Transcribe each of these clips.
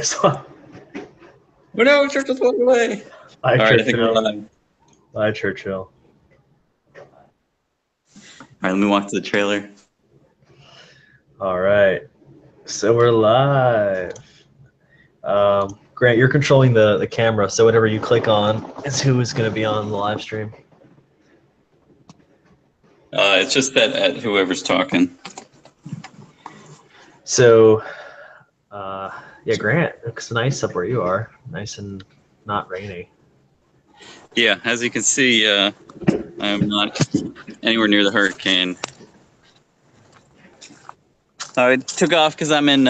So, Oh no, Church just walked away. bye, All right, I think we're Churchill. live. Bye, Churchill. All right, let me walk to the trailer. All right. So we're live. Grant, you're controlling the camera, so whatever you click on is who is going to be on the live stream. It's just that whoever's talking. So, yeah, Grant, it looks nice up where you are. Nice and not rainy. Yeah, as you can see, I'm not anywhere near the hurricane. I took off because I'm in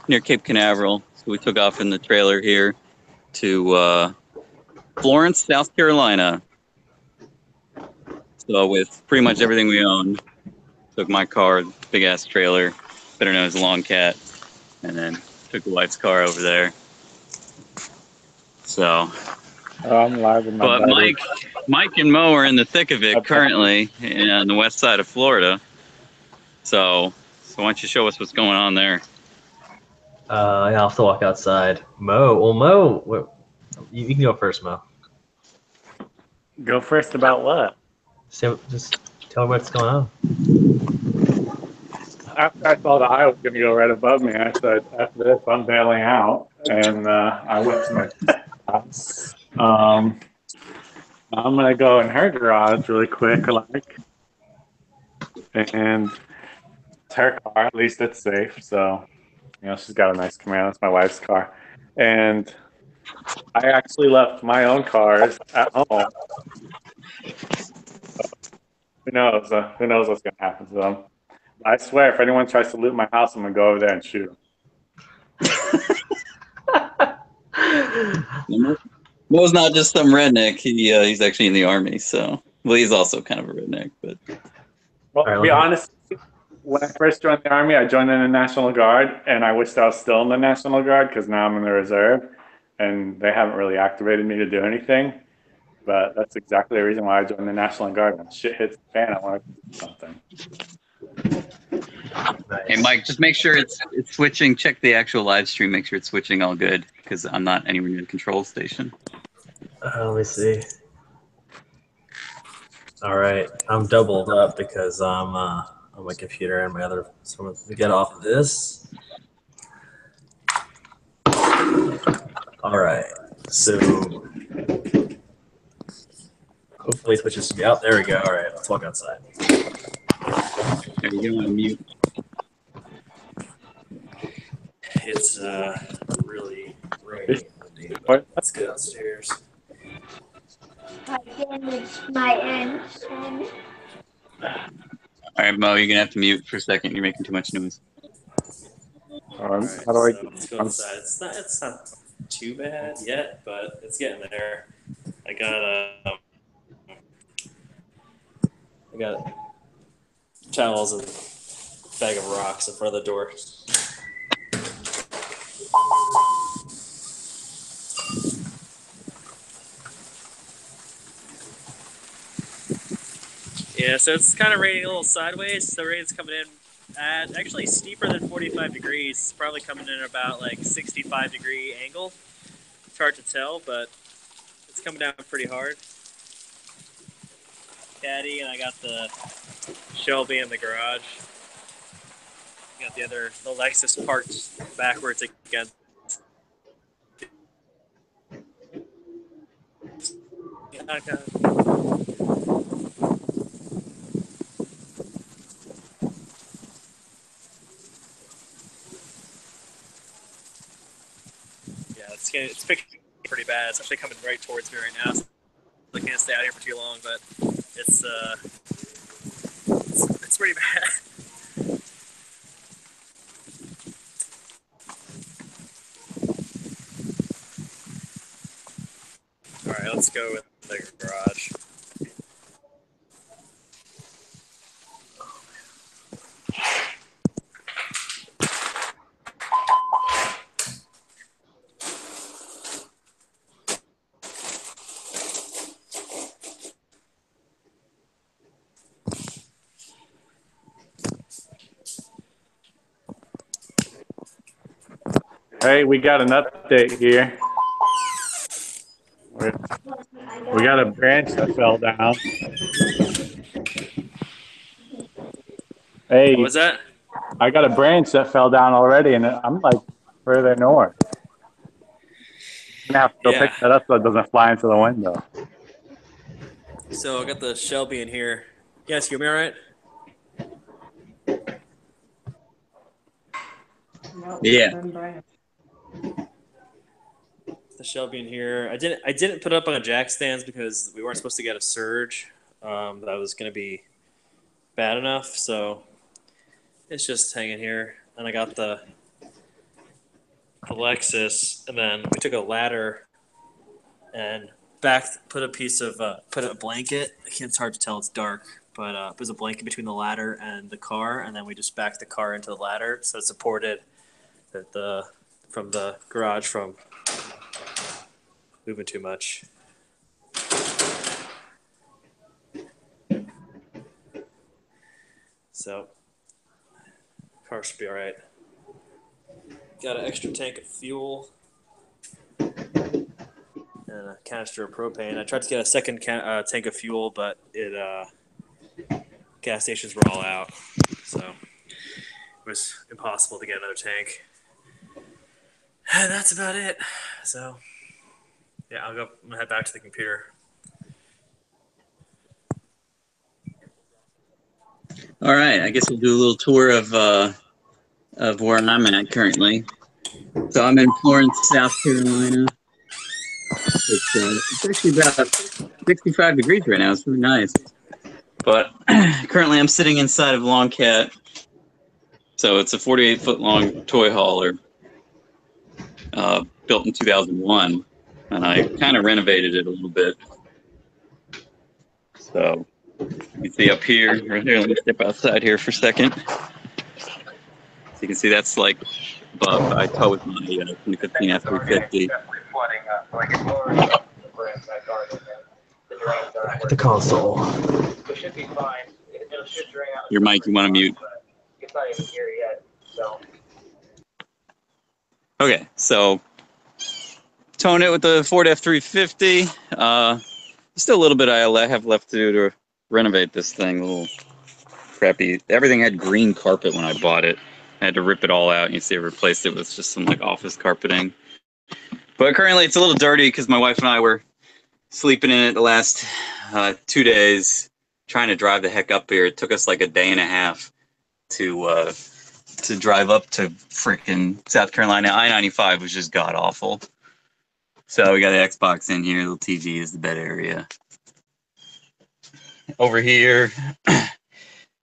near Cape Canaveral, so we took off in the trailer here to Florence, South Carolina. So with pretty much everything we own, took my car, big ass trailer, better known as Long Cat, and then took the wife's car over there. So, I'm live with my but buddy. Mike and Mo are in the thick of it currently on the west side of Florida. So why don't you show us what's going on there? Yeah, I'll have to walk outside. Mo, you can go first, Mo. Go first about what? Just tell me what's going on. After I saw the eye was going to go right above me, I said, after this, I'm bailing out. And I went to my house. I'm going to go in her garage really quick, and it's her car. At least it's safe. So, she's got a nice Camaro. That's my wife's car. And I actually left my own cars at home. Who knows? Who knows what's going to happen to them? I swear, if anyone tries to loot my house, I'm going to go over there and shoot them. Mo's not just some redneck. He's actually in the army. So, well, he's also kind of a redneck. But well, to be honest, when I first joined the Army, I joined in the National Guard, and I wished I was still in the National Guard because now I'm in the reserve, and they haven't really activated me to do anything. But that's exactly the reason why I joined the National Guard. When shit hits the fan, I want to do something. Nice. Hey, Mike, just make sure it's switching. Check the actual live stream. Make sure it's switching all good because I'm not anywhere near the control station. Let me see. All right, I'm doubled up because I'm on my computer and my other. So I'm gonna get off of this. All right, so hopefully it switches to me out. There we go. All right, let's walk outside. There you go. On mute. It's really rainy. Let's go downstairs. I damaged my engine. All right, Mo, you're gonna have to mute for a second. You're making too much noise. Right, How do I? Let's go inside. It's not too bad yet, but it's getting there. I got towels and a bag of rocks in front of the door. Yeah, so it's kind of raining a little sideways. The rain's coming in at actually steeper than 45 degrees. It's probably coming in about like 65-degree angle. It's hard to tell, but it's coming down pretty hard. Caddy, and I got the Shelby in the garage. Got the Lexus parked backwards against. Yeah, it's picking pretty bad. It's actually coming right towards me right now. So I can't stay out here for too long, but it's pretty bad. All right, let's go with the garage. Hey, we got an update here. We got a branch that fell down. What Hey, was that? I got a branch that fell down already, and I'm like further north. I'm gonna have to go Yeah. pick that up so it doesn't fly into the window. So I got the Shelby in here. You guys hear me all right? Yeah. The Shelby in here. I didn't put it up on a jack stands because we weren't supposed to get a surge. That was going to be bad enough. So it's just hanging here. And I got the Lexus, and then we took a ladder and put a piece of put a blanket. It's hard to tell. It's dark, but there's a blanket between the ladder and the car, and then we just backed the car into the ladder, so it supported from the garage from moving too much. So car should be all right. Got an extra tank of fuel and a canister of propane. I tried to get a second tank of fuel, but gas stations were all out, so it was impossible to get another tank. And that's about it. So yeah, I'm gonna head back to the computer. All right. I guess we'll do a little tour of where I'm at currently. So I'm in Florence, South Carolina. It's actually about 65 degrees right now. It's really nice. But currently I'm sitting inside of Long Cat. So it's a 48-foot long toy hauler built in 2001. And I kind of renovated it a little bit. So you can see up here, right here, let me step outside here for a second. So you can see that's like above. I tow with my 2015 F350. Back at the console. Your mic, you want to mute. Okay, so towing it with the Ford F350. Still a little bit I have left to do to renovate this thing. A little crappy. Everything had green carpet when I bought it. I had to rip it all out, and you see I replaced it with just some like office carpeting. But currently it's a little dirty because my wife and I were sleeping in it the last 2 days, trying to drive the heck up here. It took us like a day and a half to drive up to freaking South Carolina. I-95 was just god awful. So we got the Xbox in here. Little TV is the bed area. Over here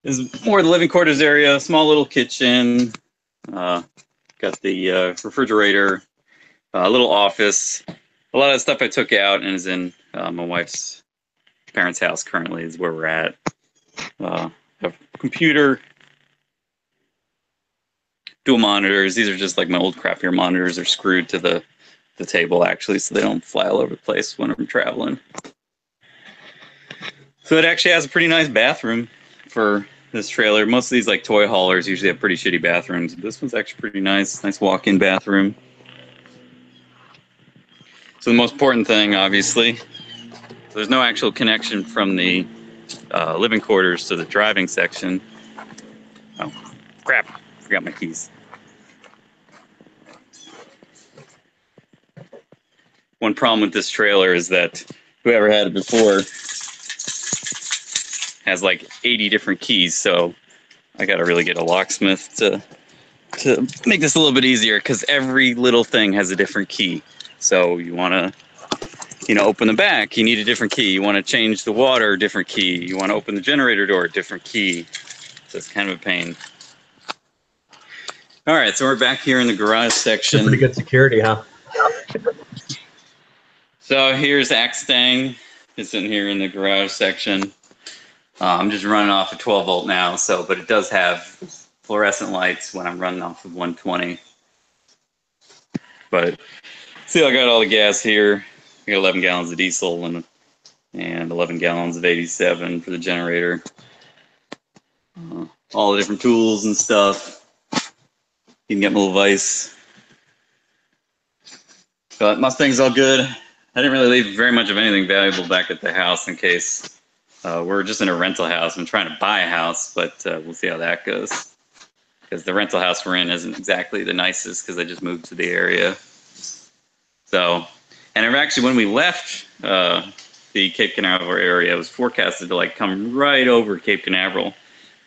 is more the living quarters area. Small little kitchen. Got the refrigerator. A little office. A lot of stuff I took out and is in my wife's parents' house currently is where we're at. A computer. Dual monitors. These are just like my old crappier monitors. They're screwed to the table actually, so they don't fly all over the place when I'm traveling. So it actually has a pretty nice bathroom for this trailer. Most of these like toy haulers usually have pretty shitty bathrooms. This one's actually pretty nice. Nice walk-in bathroom. So the most important thing, obviously, there's no actual connection from the living quarters to the driving section. Oh, crap. Forgot my keys. One problem with this trailer is that whoever had it before has like 80 different keys, so I got to really get a locksmith to make this a little bit easier because every little thing has a different key. So you want to, open the back, you need a different key. You want to change the water, different key. You want to open the generator door, different key. So it's kind of a pain. All right, so we're back here in the garage section. Pretty good security, huh? So here's Axtang. It's in here in the garage section. I'm just running off a 12 volt now, but it does have fluorescent lights when I'm running off of 120. But see, I got all the gas here. I got 11 gallons of diesel and 11 gallons of 87 for the generator. All the different tools and stuff. You can get my little vise But Mustang's all good. I didn't really leave very much of anything valuable back at the house in case we're just in a rental house. I'm trying to buy a house, but we'll see how that goes. Because the rental house we're in isn't exactly the nicest because I just moved to the area. So, and I've actually, when we left the Cape Canaveral area, it was forecasted to like come right over Cape Canaveral.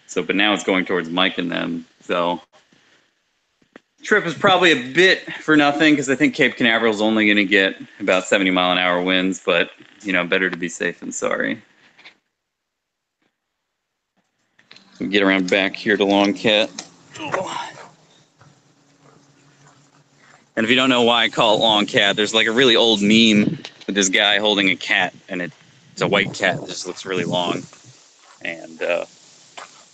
So, but now it's going towards Mike and them. So, trip is probably a bit for nothing because I think Cape Canaveral is only going to get about 70-mile-an-hour winds, but you know, better to be safe than sorry. We get around back here to Long Cat. And if you don't know why I call it Long Cat, there's like a really old meme with this guy holding a cat, and it's a white cat that just looks really long. And I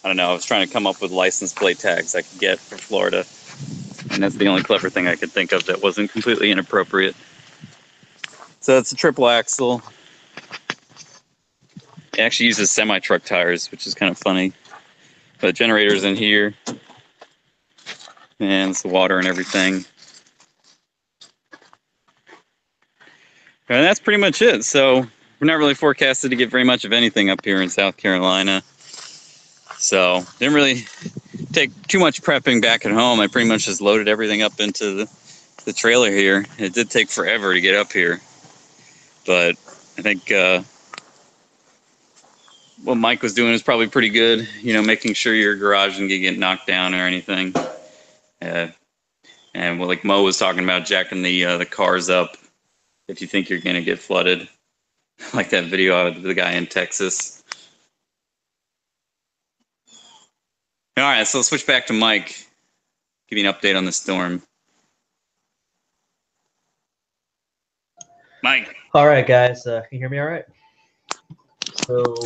don't know, I was trying to come up with license plate tags I could get for Florida. And that's the only clever thing I could think of that wasn't completely inappropriate. So it's a triple axle. It actually uses semi-truck tires, which is kind of funny. But the generator's in here. And it's the water and everything. And that's pretty much it. So we're not really forecasted to get very much of anything up here in South Carolina. So didn't really take too much prepping back at home. I pretty much just loaded everything up into the trailer here. It did take forever to get up here. But I think what Mike was doing is probably pretty good. You know, making sure your garage didn't get knocked down or anything. And like Mo was talking about, jacking the cars up if you think you're going to get flooded. Like that video of the guy in Texas. All right, so let's switch back to Mike. Give you an update on the storm. Mike. All right, guys. Can you hear me all right? So,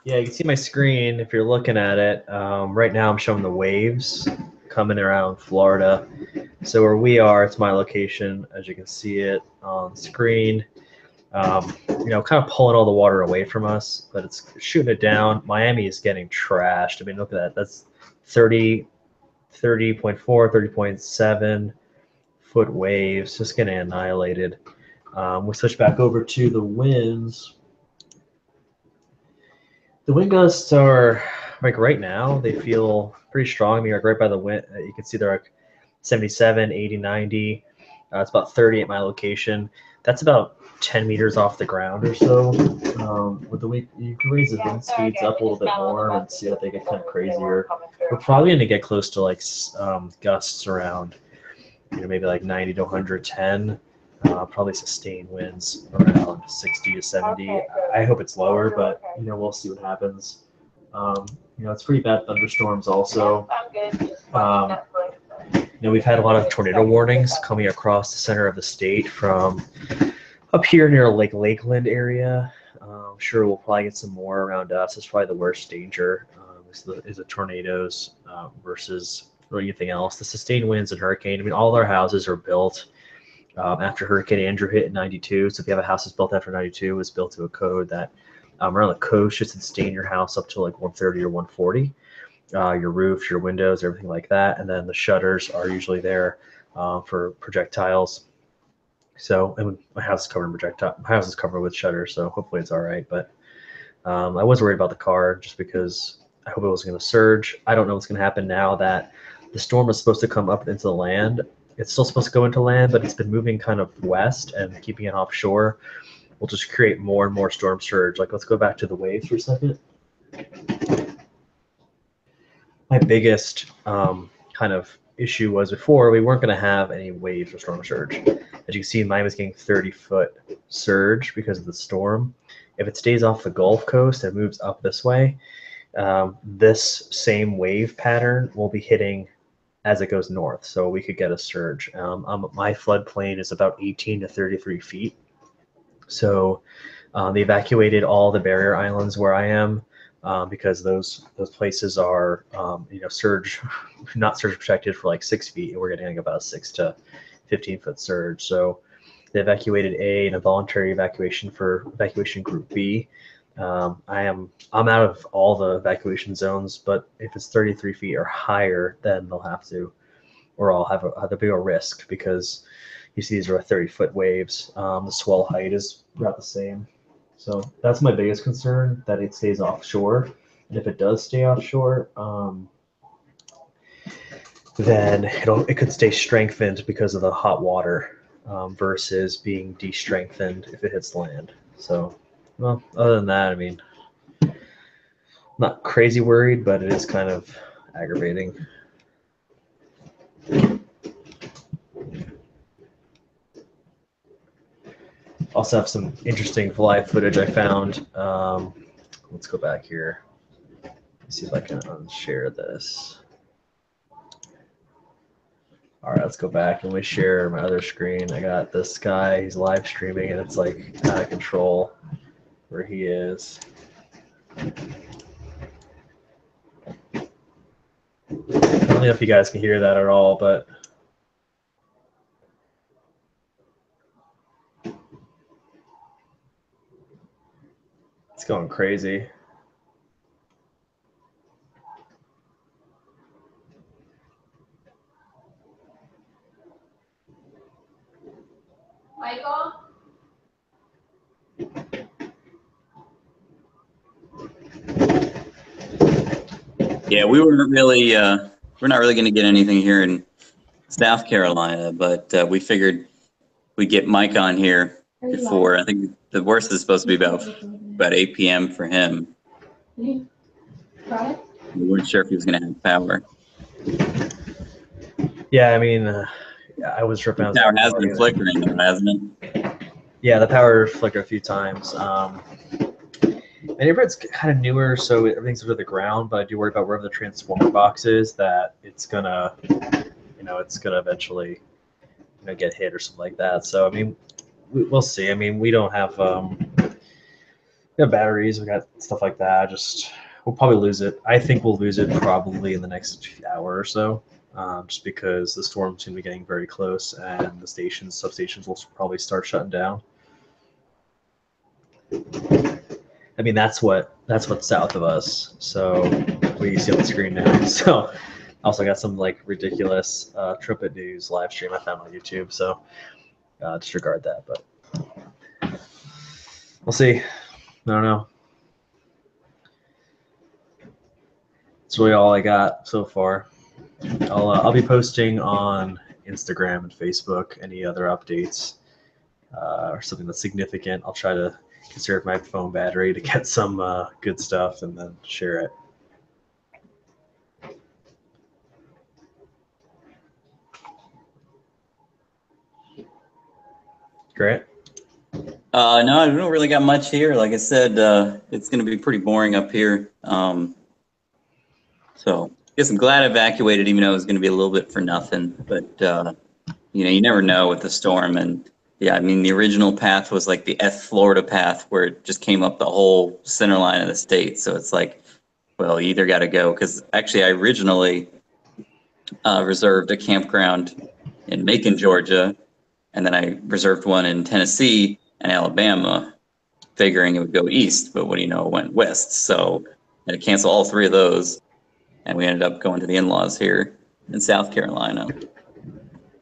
yeah, you can see my screen if you're looking at it. Right now I'm showing the waves coming around Florida. So where we are, it's my location, as you can see it on the screen. You know, kind of pulling all the water away from us, but it's shooting it down. Miami is getting trashed. I mean, look at that. That's 30.4, 30.7 foot waves, just getting annihilated. We switch back over to the winds. The wind gusts are, like right now, they feel pretty strong. I mean, like right by the wind, you can see they're like 77, 80, 90. It's about 30 at my location. That's about 10 meters off the ground or so. With the wind, you can raise the wind speeds up a little bit more and see that they get kind of crazier. We're probably going to get close to like gusts around, you know, maybe like 90 to 110. Probably sustained winds around 60 to 70. I hope it's lower, but you know, we'll see what happens. You know, it's pretty bad thunderstorms also. You know, we've had a lot of tornado warnings coming across the center of the state from up here near Lake Lakeland area. I'm sure we'll probably get some more around us. It's probably the worst danger is the tornadoes versus anything else. The sustained winds and hurricane. I mean, all our houses are built after Hurricane Andrew hit in 92. So if you have a house that's built after 92, it was built to a code that around the coast should sustain your house up to like 130 or 140. Your roofs, your windows, everything like that. And then the shutters are usually there for projectiles. So, and my house is covered in projectile. My house is covered with shutters, so hopefully it's all right. But I was worried about the car just because I hope it wasn't going to surge. I don't know what's going to happen now that the storm was supposed to come up into the land. It's still supposed to go into land, but it's been moving kind of west and keeping it offshore. Will just create more and more storm surge. Like, let's go back to the waves for a second. My biggest kind of issue was before we weren't going to have any waves or storm surge. As you can see, Miami's getting 30-foot surge because of the storm. If it stays off the Gulf Coast and moves up this way, this same wave pattern will be hitting as it goes north. So we could get a surge. My floodplain is about 18 to 33 feet. So they evacuated all the barrier islands where I am because those places are not surge protected for like 6 feet, and we're getting like about a 6 to 15-foot surge. So they evacuated an involuntary evacuation for evacuation group B. I'm out of all the evacuation zones, but if it's 33 feet or higher, then they'll have to, or I'll have a bigger risk because, You see these are 30-foot waves. The swell height is about the same. So that's my biggest concern, that it stays offshore. And if it does stay offshore, then it could stay strengthened because of the hot water versus being de-strengthened if it hits land. So, well, other than that, I mean, not crazy worried, but it is kind of aggravating. Also have some interesting live footage I found. Let's go back here. Let's see if I can unshare this. All right, let's go back and we share my other screen. I got this guy, he's live streaming, and it's like out of control where he is. I don't know if you guys can hear that at all, but it's going crazy. Michael? Yeah, we weren't really, we're not really going to get anything here in South Carolina, but we figured we'd get Mike on here before. I think the worst is supposed to be about 8 p.m. for him. We weren't sure if he was going to have power. Yeah, I mean, I was tripping. The power has been flickering, though, hasn't it? Yeah, the power flickered a few times. And neighborhood's kind of newer, so everything's under the ground. But I do worry about wherever the transformer box is, that it's gonna, it's gonna eventually, get hit or something like that. So I mean, we'll see. I mean, we don't have, we have batteries. We got stuff like that. We'll probably lose it. I think we'll lose it probably in the next hour or so, just because the storm's gonna be getting very close, and the substations will probably start shutting down. I mean, that's what's south of us. So what you see on the screen now. So also got some like ridiculous trumpet news live stream I found on YouTube. So disregard that, but we'll see. I don't know. That's really all I got so far. I'll be posting on Instagram and Facebook any other updates or something that's significant. I'll try to conserve my phone battery to get some good stuff and then share it. Grant? No, I don't really got much here. Like I said, it's going to be pretty boring up here. So I guess I'm glad I evacuated, even though it was going to be a little bit for nothing. But, you never know with the storm. And yeah, I mean, the original path was like the Florida path, where it just came up the whole center line of the state. So it's like, well, you either got to go. Because actually, I originally reserved a campground in Macon, Georgia. And then I reserved one in Tennessee and Alabama, figuring it would go east. But what do you know, it went west. So I had to cancel all three of those. And we ended up going to the in-laws here in South Carolina.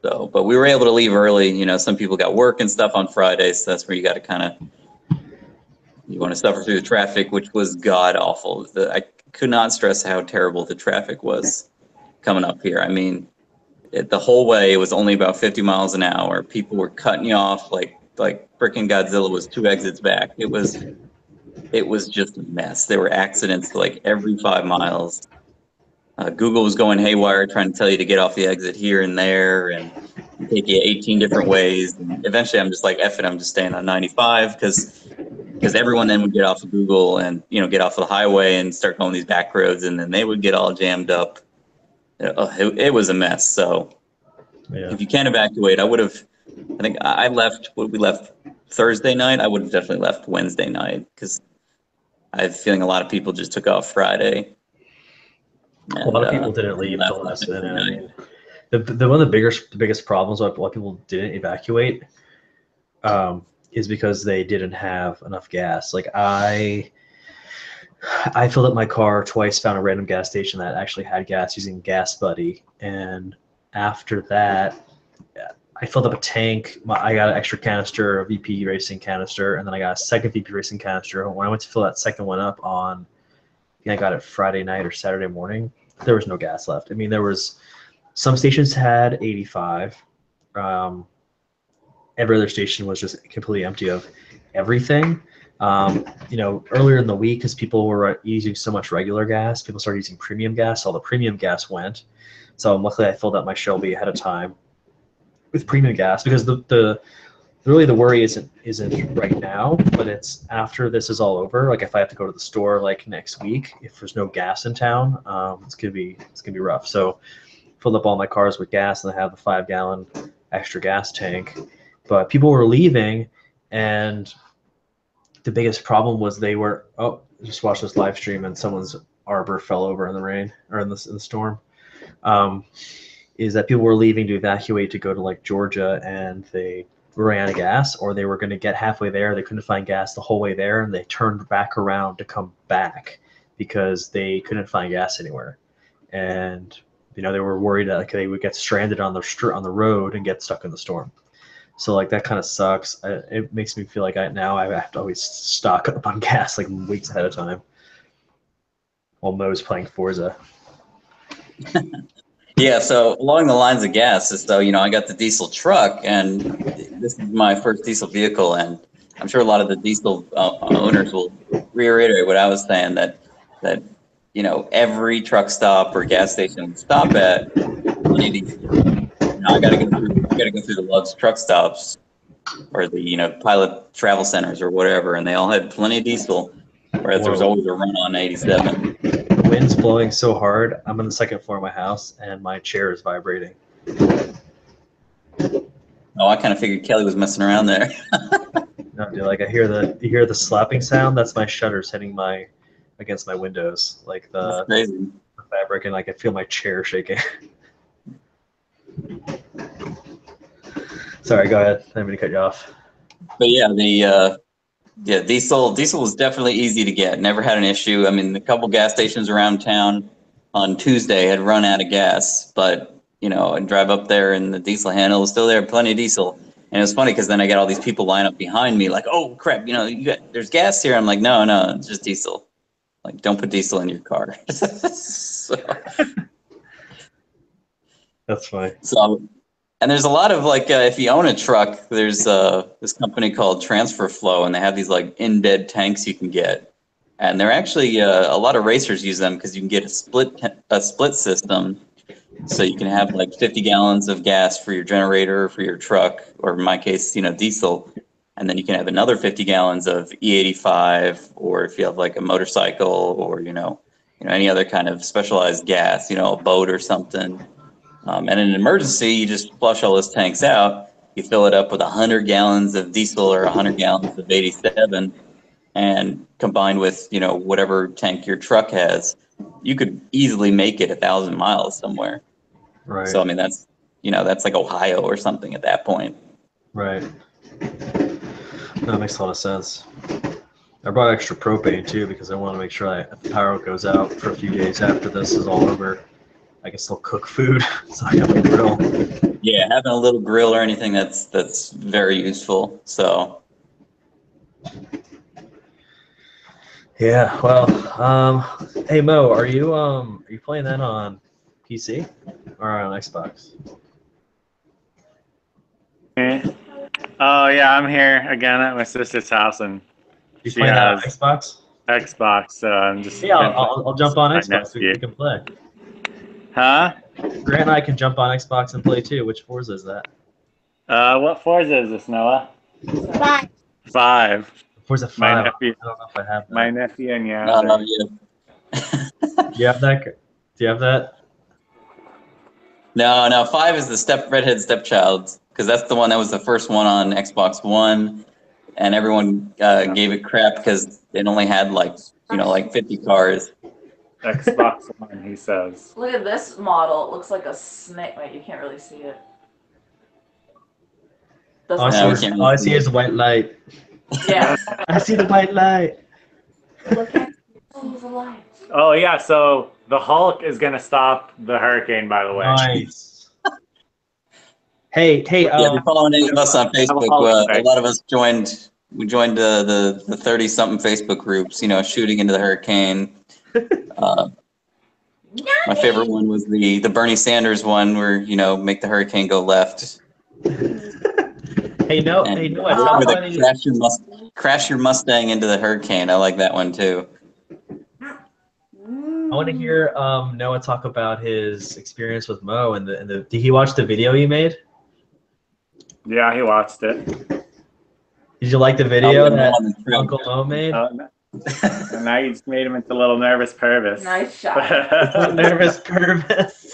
So, but we were able to leave early. Some people got work and stuff on Friday, so that's where you got to you want to suffer through the traffic, which was god awful. I could not stress how terrible the traffic was coming up here. I mean, the whole way it was only about 50 miles an hour. People were cutting you off like freaking Godzilla was 2 exits back. It was just a mess. There were accidents like every 5 miles. Google was going haywire, trying to tell you to get off the exit here and there, and take you 18 different ways. And eventually, I'm just like, F it, I'm just staying on 95 because everyone then would get off of Google and get off of the highway and start going these back roads, and then they would get all jammed up. It was a mess. So if you can evacuate, I would have. I think I left. We left Thursday night. I would have definitely left Wednesday night because I have a feeling a lot of people just took off Friday. And, a lot of people didn't leave till last minute. I mean, the one of the biggest problems why a lot of people didn't evacuate is because they didn't have enough gas. Like I filled up my car twice, found a random gas station that actually had gas using Gas Buddy, and after that, I filled up a tank. I got an extra canister, a VP Racing canister, and then I got a second VP Racing canister. When I went to fill that second one up on, I think I got it Friday night or Saturday morning, there was no gas left. I mean, there was some stations had 85. Every other station was just completely empty of everything. Earlier in the week, because people were using so much regular gas, people started using premium gas. All the premium gas went. So luckily, I filled up my Shelby ahead of time with premium gas, because the really the worry isn't right now, but it's after this is all over. Like if I have to go to the store like next week, if there's no gas in town, it's gonna be rough. So filled up all my cars with gas, and I have the 5-gallon extra gas tank. But people were leaving, and the biggest problem was they were just watch this live stream, and someone's arbor fell over in the rain or in the storm. Is that people were leaving to evacuate to go to like Georgia, and they ran out of gas, or they were going to get halfway there. They couldn't find gas the whole way there, and they turned back around to come back because they couldn't find gas anywhere. And they were worried that they would get stranded on the road and get stuck in the storm. So like that kind of sucks. It makes me feel like I have to always stock up on gas like weeks ahead of time while Mo's playing Forza. Yeah, so along the lines of gas, so I got the diesel truck, and this is my first diesel vehicle, and I'm sure a lot of the diesel owners will reiterate what I was saying, that every truck stop or gas station we stop at, I gotta go through the Love's truck stops or the Pilot travel centers or whatever, and they all had plenty of diesel, whereas there's always a run on 87. The wind's blowing so hard. I'm on the second floor of my house, and my chair is vibrating. Oh, I kind of figured Kelly was messing around there. No, dude, like you hear the slapping sound. That's my shutters hitting against my windows, like the fabric, and like I feel my chair shaking. Sorry, go ahead. I didn't mean to cut you off. But yeah, diesel was definitely easy to get. Never had an issue. I mean, a couple gas stations around town on Tuesday had run out of gas, but and drive up there, and the diesel handle was still there, plenty of diesel. And it was funny because then I got all these people line up behind me, like, "Oh crap, there's gas here." I'm like, "No, it's just diesel. Like, don't put diesel in your car." So. That's funny. So. And there's a lot of if you own a truck, there's this company called Transfer Flow, and they have these in-bed tanks you can get, and they're actually a lot of racers use them because you can get a split system, so you can have 50 gallons of gas for your generator for your truck, or in my case, diesel, and then you can have another 50 gallons of E85, or if you have a motorcycle or any other kind of specialized gas, a boat or something. And in an emergency, you just flush all those tanks out. You fill it up with 100 gallons of diesel or 100 gallons of 87, and combined with whatever tank your truck has, you could easily make it 1,000 miles somewhere. Right. So I mean that's like Ohio or something at that point. Right. That makes a lot of sense. I brought extra propane too because I want to make sure if the power goes out for a few days after this is all over, I can still cook food, so I have a grill. Yeah, having a little grill or anything that's very useful. So. Yeah. Well, hey Mo, are you playing that on PC or on Xbox? Oh yeah, I'm here again at my sister's house, and You playing that on Xbox? Xbox, so I'm just. Yeah, I'll jump on Xbox. We can play. Huh? Grant and I can jump on Xbox and play too. Which Forza is that? What Forza is this, Noah? 5. Forza 5. My nephew. I don't know if I have that. My nephew and Yeah. Do you have that? Do you have that? No. 5 is the redhead stepchild, because that's the one that was the first one on Xbox One, and everyone gave it crap because it only had 50 cars. Xbox One, he says. Look at this model. It looks like a snake. Wait, you can't really see it. All I see is white light. Yeah. I see the white light. Look at the lights. Oh yeah, so the Hulk is gonna stop the hurricane. By the way. Nice. Hey, Yeah, if you're following any of us on Facebook, a lot of us joined. We joined the 30-something Facebook groups. You know, shooting into the hurricane. My favorite one was the Bernie Sanders one, where you know make the hurricane go left. hey, no, And hey, no, I it's remember not the funny. crash your Mustang into the hurricane. I like that one too. I want to hear Noah talk about his experience with Mo and the. Did he watch the video you made? Yeah, he watched it. Did you like the video that Uncle Mo made? And now you just made him into a little nervous Purvis. Nice shot. Nervous Purvis.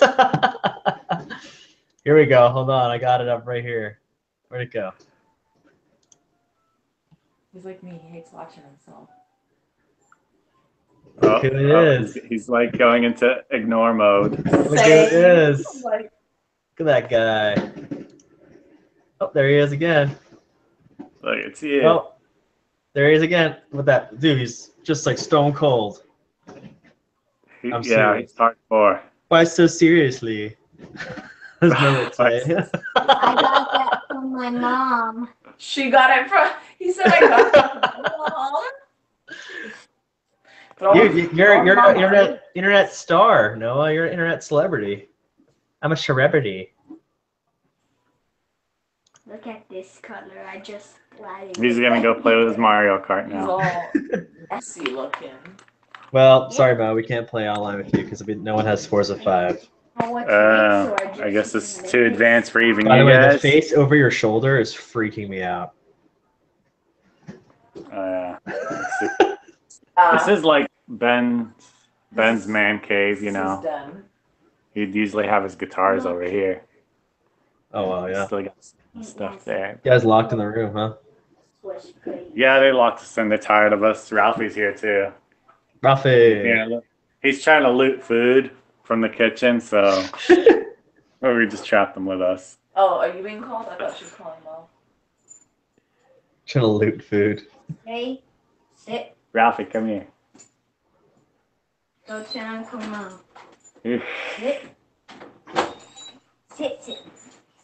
Here we go. Hold on, I got it up right here. Where'd it go? He's like me. He hates watching himself. Look who it is. He's like going into ignore mode. Look who it is. Look at that guy. Oh, there he is again. Look, it's you. Oh, there he is again with that. Dude, he's just like stone cold. I'm serious. He's hardcore. Why so seriously? There's no way to say. I got that from my mom. She got it from. He said I got it from my mom. You're an internet star, Noah. You're an internet celebrity. I'm a celebrity. Look at this color. I just lied. He's gonna go play with his Mario Kart He's now. all messy looking. Well, sorry, Mo. We can't play online with you because no one has scores of 5. I guess it's too advanced for even By you the way, guys. the face over your shoulder is freaking me out. This is like Ben's man cave, you know. He'd usually have his guitars over here. Oh, wow, yeah. Still got some stuff there. You guys locked in the room, huh? Yeah, they locked us in. They're tired of us. Ralphie's here too. Ralphie. Yeah, look. He's trying to loot food from the kitchen, so we just trapped him with us. Oh, are you being called? I thought she was calling Mo. Trying to loot food. Hey, sit. Ralphie, come here. Go to Uncle Mo. Here. Sit. Sit.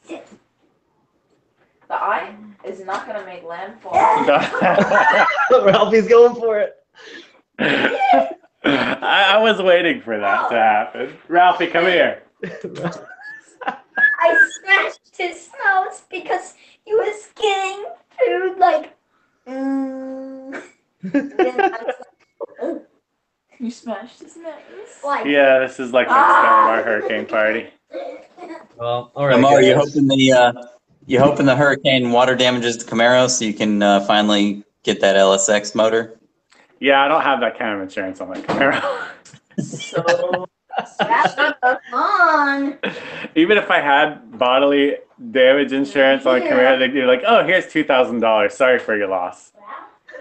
Sit. The eye is not gonna make landfall. Ralphie's going for it. I was waiting for that to happen. Ralphie, come here. I smashed his nose because he was getting food like. Then I was like, oh. You smashed his nose. Like, Yeah, this is like the start of our hurricane party. Well, all right. Mo, guys. you hoping the hurricane water damages the Camaro so you can finally get that LSX motor? Yeah, I don't have that kind of insurance on my Camaro. So that's not the fun. Even if I had bodily damage insurance on a Camaro, they'd be like, "Oh, here's $2,000. Sorry for your loss."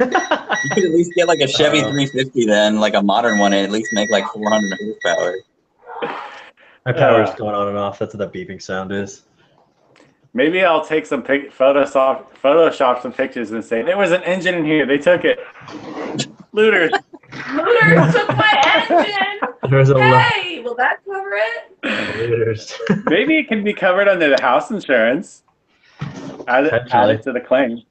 You could at least get like a Chevy 350 then, like a modern one, and at least make like 400 horsepower. My power's going on and off. That's what that beeping sound is. Maybe I'll take some Photoshop some pictures and say there was an engine in here. They took it. Looters. Looters took my engine. There's a Hey, will that cover it? looters. Maybe it can be covered under the house insurance. Add it to the claim.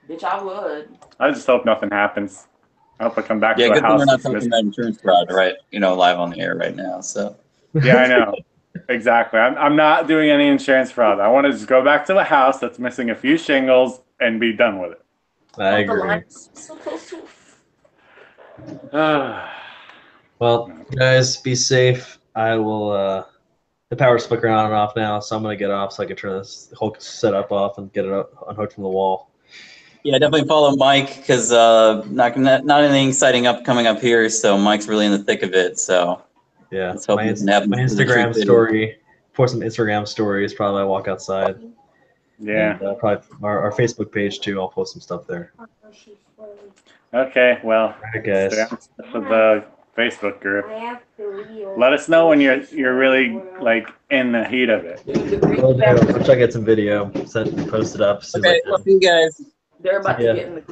Bitch, I would. I just hope nothing happens. I hope I come back Yeah, to the good thing house. we're not talking about insurance fraud, right? You know, live on the air right now. So Yeah, I know. Exactly. I'm not doing any insurance fraud. I want to just go back to a house that's missing a few shingles and be done with it. I agree. Well, guys, be safe. I will. The power's flickering on and off now, so I'm gonna get off so I can turn this whole setup off and get it unhooked from the wall. yeah, definitely follow Mike because not anything exciting coming up here. So Mike's really in the thick of it. So Yeah, let's hope my it happens to the Instagram truth. story. Pour some Instagram stories. Probably I walk outside. Yeah. And, probably our Facebook page too. I'll post some stuff there. Okay. Well, All right, guys. stay on the Facebook group. I have to leave. Let us know when you're really like in the heat of it. We'll try to get some video posted up. As soon as I Okay, can. well, see you guys. They're about Yeah. to get in the